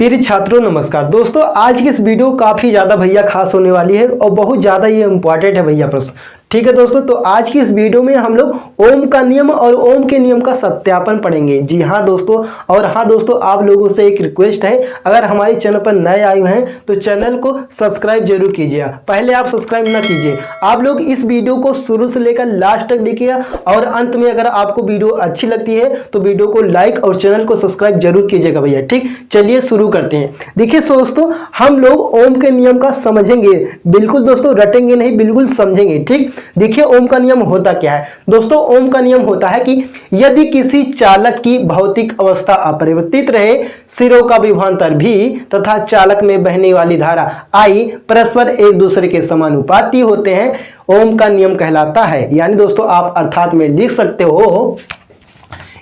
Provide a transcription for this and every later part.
प्रिय छात्रों नमस्कार। दोस्तों आज की इस वीडियो काफ़ी ज़्यादा भैया खास होने वाली है और बहुत ज़्यादा ये इंपॉर्टेंट है भैया प्रश्न। ठीक है दोस्तों, तो आज की इस वीडियो में हम लोग ओम का नियम और ओम के नियम का सत्यापन पढ़ेंगे। जी हाँ दोस्तों, और हाँ दोस्तों, आप लोगों से एक रिक्वेस्ट है, अगर हमारे चैनल पर नए आए हैं तो चैनल को सब्सक्राइब जरूर कीजिए। पहले आप सब्सक्राइब ना कीजिए, आप लोग इस वीडियो को शुरू से लेकर लास्ट तक देखिए और अंत में अगर आपको वीडियो अच्छी लगती है तो वीडियो को लाइक और चैनल को सब्सक्राइब जरूर कीजिएगा भैया। ठीक, चलिए शुरू करते हैं। देखिए दोस्तों, हम लोग ओम के नियम का समझेंगे, बिल्कुल दोस्तों रटेंगे नहीं, बिल्कुल समझेंगे। ठीक, देखिए ओम का नियम होता क्या है दोस्तों। ओम का नियम होता है कि यदि किसी चालक की भौतिक अवस्था अपरिवर्तित रहे, सिरों का विभवांतर भी तथा चालक में बहने वाली धारा आई परस्पर एक दूसरे के समानुपाती होते हैं, ओम का नियम कहलाता है। यानी दोस्तों आप अर्थात में लिख सकते हो,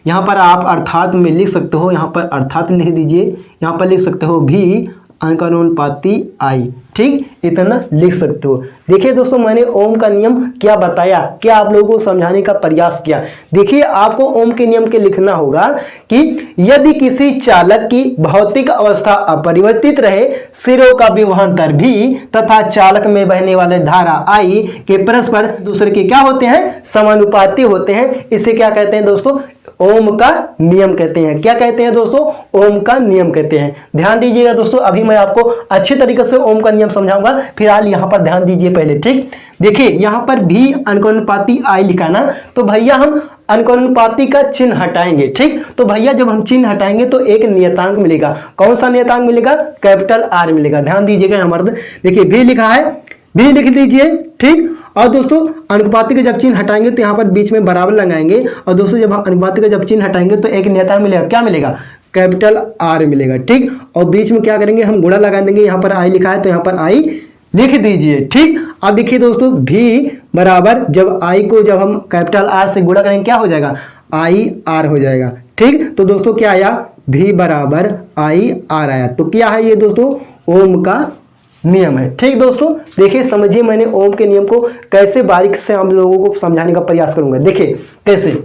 यहाँ पर आप अर्थात में लिख सकते हो, यहाँ पर अर्थात लिख दीजिए, यहाँ पर लिख सकते हो भी अंकानुपाती आई। ठीक, इतना लिख सकते हो। देखिए दोस्तों, मैंने ओम का नियम क्या बताया, क्या आप लोगों को समझाने का प्रयास किया। देखिए आपको ओम के नियम के लिखना होगा कि यदि किसी चालक की भौतिक अवस्था अपरिवर्तित रहे, सिरों का विभवांतर भी तथा चालक में बहने वाले धारा आई के परस्पर दूसरे के क्या होते हैं, समानुपाती होते हैं, इसे क्या कहते हैं दोस्तों, ओम का नियम कहते हैं। क्या कहते हैं दोस्तों, ओम का नियम कहते हैं। ध्यान दीजिएगा दोस्तों, अभी मैं आपको अच्छे तरीके से ओम का नियम समझाऊंगा, फिलहाल यहाँ पर ध्यान दीजिए पहले। ठीक, देखिए यहाँ पर भी अंकानुपाती आई लिखा ना, तो भैया हम अंकानुपाती का चिन्ह हटाएंगे। ठीक, तो भैया जब हम चिन्ह हटाएंगे तो एक नियतांक मिलेगा। कौन सा नियतांक मिलेगा, कैपिटल आर मिलेगा। ध्यान दीजिएगा, यहाँ पर देखिए भी लिखा है, भी लिख दीजिए। ठीक, और दोस्तों अनुपाती का जब चिन्ह हटाएंगे तो यहाँ पर बीच में बराबर लगाएंगे, और दोस्तों जब हम अनुपाती का जब चिन्ह हटाएंगे तो एक नियतांक मिलेगा। क्या मिलेगा, कैपिटल आर मिलेगा। ठीक, और बीच में क्या करेंगे, हम गुणा लगा देंगे। यहाँ पर आई लिखा है तो यहाँ पर आई लिख दीजिए। ठीक, अब देखिए दोस्तों, भी बराबर जब आई को जब हम कैपिटल आर से गुणा करेंगे क्या हो जाएगा, आई आर हो जाएगा। ठीक, तो दोस्तों क्या आया, भी बराबर आई आर आया। तो क्या है ये दोस्तों, ओम का नियम है। ठीक दोस्तों, देखिए समझिए मैंने ओम के नियम को कैसे बारीक से हम लोगों को समझाने का प्रयास करूंगा। देखिए कैसे,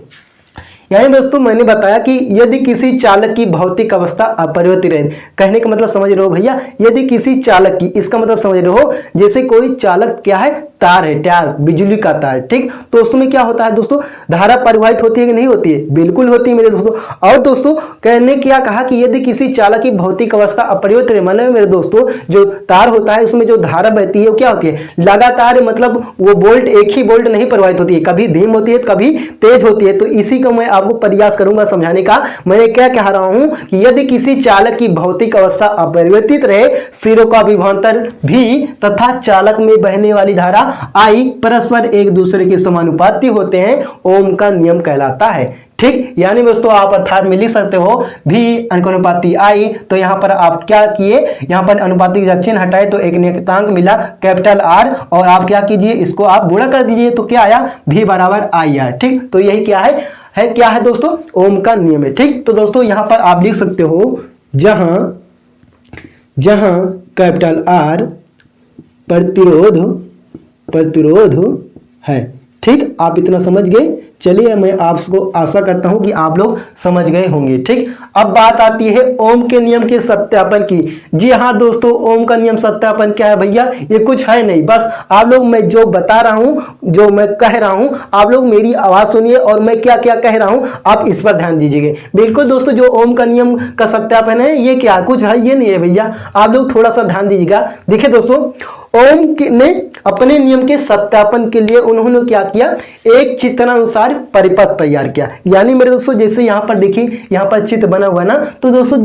यानी दोस्तों मैंने बताया कि यदि किसी चालक की भौतिक अवस्था अपरिवर्तित रहे, कहने का मतलब समझ रहे हो भैया, यदि किसी चालक की, इसका मतलब समझ रहे हो जैसे कोई चालक क्या है, तार है, तार, बिजली का तार। ठीक, तो उसमें क्या होता है दोस्तों, धारा परिवाहित होती है कि नहीं होती है, बिल्कुल होती है मेरे दोस्तों। और दोस्तों कहने क्या कहा कि यदि किसी चालक की भौतिक अवस्था अपरिवर्तित रहे, मतलब मेरे दोस्तों जो तार होता है उसमें जो धारा बहती है वो क्या होती है, लगातार, मतलब वो बोल्ट एक ही बोल्ट नहीं प्रवाहित होती है, कभी धीम होती है कभी तेज होती है। तो इसी को मैं आपको प्रयास करूंगा समझाने का। मैंने क्या कह रहा हूं कि यदि किसी चालक की भौतिक अवस्था अपरिवर्तित रहे, सिरों का विभवांतर भी तथा चालक में बहने वाली धारा आई परस्पर एक दूसरे के समानुपाती होते हैं, ओम का नियम कहलाता है। ठीक, यानी दोस्तों आप अर्थात में लिख सकते हो भी अंकानुपाती आई, तो यहाँ पर आप क्या किए, यहाँ पर अनुपाती जब चिन्ह हटाए तो एक नियतांक मिला कैपिटल आर, और आप क्या कीजिए, इसको आप गुणा कर दीजिए तो क्या आया, भी बराबर आई आर। ठीक, तो यही क्या है क्या है दोस्तों, ओम का नियम है। ठीक, तो दोस्तों यहाँ पर आप लिख सकते हो जहां जहां कैपिटल आर प्रतिरोध है। ठीक, आप इतना समझ गए। चलिए मैं आपको आशा करता हूं कि आप लोग समझ गए होंगे। ठीक, अब बात आती है ओम के नियम के सत्यापन की। जी हाँ दोस्तों, ओम का नियम सत्यापन क्या है भैया, ये कुछ है नहीं, बस आप लोग मैं जो बता रहा हूं, जो मैं कह रहा हूं, आप लोग मेरी आवाज सुनिए और मैं क्या क्या कह रहा हूं आप इस पर ध्यान दीजिएगा। बिल्कुल दोस्तों, जो ओम का नियम का सत्यापन है ये क्या कुछ है, ये नहीं है भैया, आप लोग थोड़ा सा ध्यान दीजिएगा। देखिए दोस्तों, ओम ने अपने नियम के सत्यापन के लिए उन्होंने क्या किया, एक चित्रानुसार परिपथ तैयार किया। यानी मेरे दोस्तों जैसे यहाँ पर देखिए, यहाँ पर चित्र बना हुआ है ना, तो दोस्तों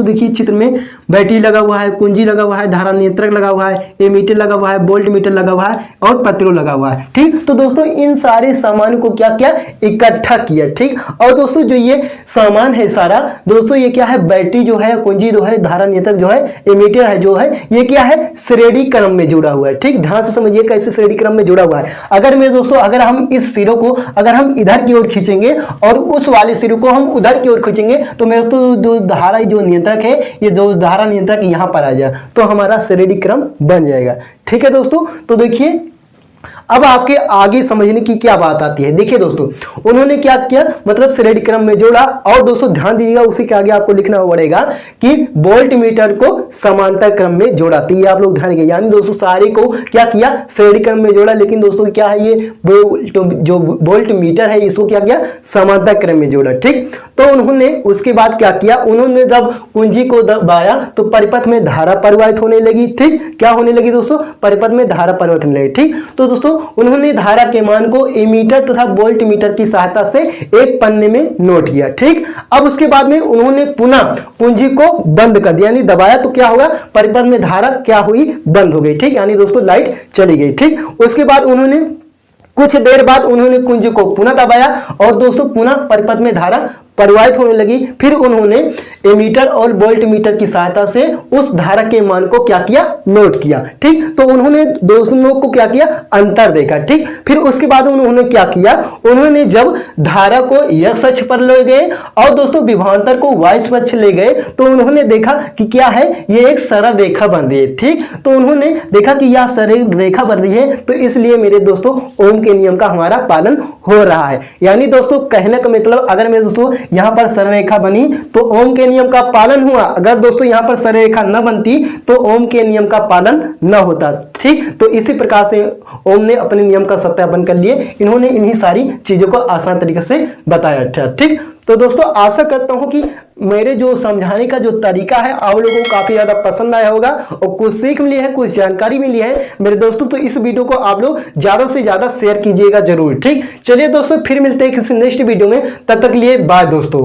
देखिए चित्र में बैटरी लगा हुआ है, कुंजी लगा हुआ है, धारा नियंत्रक लगा हुआ है, एमीटर लगा हुआ है, वोल्ट मीटर लगा हुआ है और प्रतिरोध लगा हुआ है। ठीक, तो दोस्तों इन सारे सामान को क्या किया, इकट्ठा किया। ठीक, और दोस्तों जो ये सामान है सारा दोस्तों, ये क्या है, बैटरी जो है, कुंजी जो है, धारा नियंत्रक जो है, एमीटर है जो है, ये क्या है, श्रेणी क्रम में जुड़ा हुआ है। ठीक, ध्यान से समझिए कैसे श्रेणी क्रम में जुड़ा हुआ है। अगर मेरे दोस्तों, अगर हम इस सिरों को अगर हम इधर की ओर खींचेंगे और उस वाले सिरों को हम उधर की ओर खींचेंगे तो मेरे दोस्तों जो धारा जो नियंत्रक है, ये जो धारा नियंत्रक यहाँ पर आ जाए तो हमारा श्रेणी क्रम बन जाएगा। ठीक है दोस्तों, तो देखिए अब आपके आगे समझने की क्या बात आती है, देखिए दोस्तों उन्होंने क्या किया, मतलब श्रेणी क्रम में जोड़ा। और दोस्तों ध्यान दीजिएगा, उसी के आगे आपको लिखना पड़ेगा कि वोल्ट मीटर को समांतर क्रम में जोड़ा। तो ये आप लोग ध्यान रखिए, यानी दोस्तों सारे को क्या किया, श्रेणी क्रम में जोड़ा। लेकिन दोस्तों क्या है, ये जो वोल्ट मीटर है इसको क्या किया, समांतर क्रम में जोड़ा। ठीक, तो उन्होंने उसके बाद क्या किया, उन्होंने जब कुंजी को दबाया तो परिपथ में धारा परिवाहित होने लगी। ठीक, क्या होने लगी दोस्तों, परिपथ में धारा परिवर्तित होने लगी। ठीक, तो दोस्तों उन्होंने धारा के मान को एमीटर तथा वोल्ट मीटर की सहायता से एक पन्ने में नोट किया। ठीक, अब उसके बाद में उन्होंने पुनः कुंजी को बंद कर दिया, यानी दबाया तो क्या होगा, परिपथ में धारा क्या हुई, बंद हो गई। ठीक, यानी दोस्तों लाइट चली गई। ठीक, उसके बाद उन्होंने कुछ देर बाद उन्होंने कुंजी को पुनः दबाया और दोस्तों पुनः परिपथ में धारा प्रवाहित होने लगी। फिर उन्होंने एमीटर और वोल्ट मीटर की सहायता से उस धारा के मान को क्या किया, नोट किया। ठीक, तो उन्होंने दोनों को क्या किया, अंतर देखा। ठीक, फिर उसके बाद उन्होंने क्या किया, उन्होंने जब धारा को x अक्ष पर ले गए और दोस्तों विभवांतर को y अक्ष ले गए तो उन्होंने देखा कि क्या है, ये एक सरल रेखा बन रही है। ठीक, तो उन्होंने देखा कि यह सरल रेखा बन रही है, तो इसलिए मेरे दोस्तों ओम के नियम का हमारा पालन हो रहा है। यानी दोस्तों कहने का मतलब, अगर मेरे दोस्तों यहाँ पर सरल रेखा बनी तो ओम के नियम का पालन हुआ, अगर दोस्तों यहाँ पर सरल रेखा न बनती तो ओम के नियम का पालन न होता। ठीक, तो इसी प्रकार से ओम ने अपने नियम का सत्यापन कर लिए। इन्होंने इन्हीं सारी चीजों को आसान तरीके से बताया था। ठीक, तो दोस्तों आशा करता हूँ कि मेरे जो समझाने का जो तरीका है आप लोगों को काफी ज्यादा पसंद आया होगा और कुछ सीख मिली है, कुछ जानकारी मिली है मेरे दोस्तों। तो इस वीडियो को आप लोग ज्यादा से ज्यादा शेयर कीजिएगा जरूर। ठीक, चलिए दोस्तों फिर मिलते हैं किसी नेक्स्ट वीडियो में, तब तक लिए बाय दोस्तों।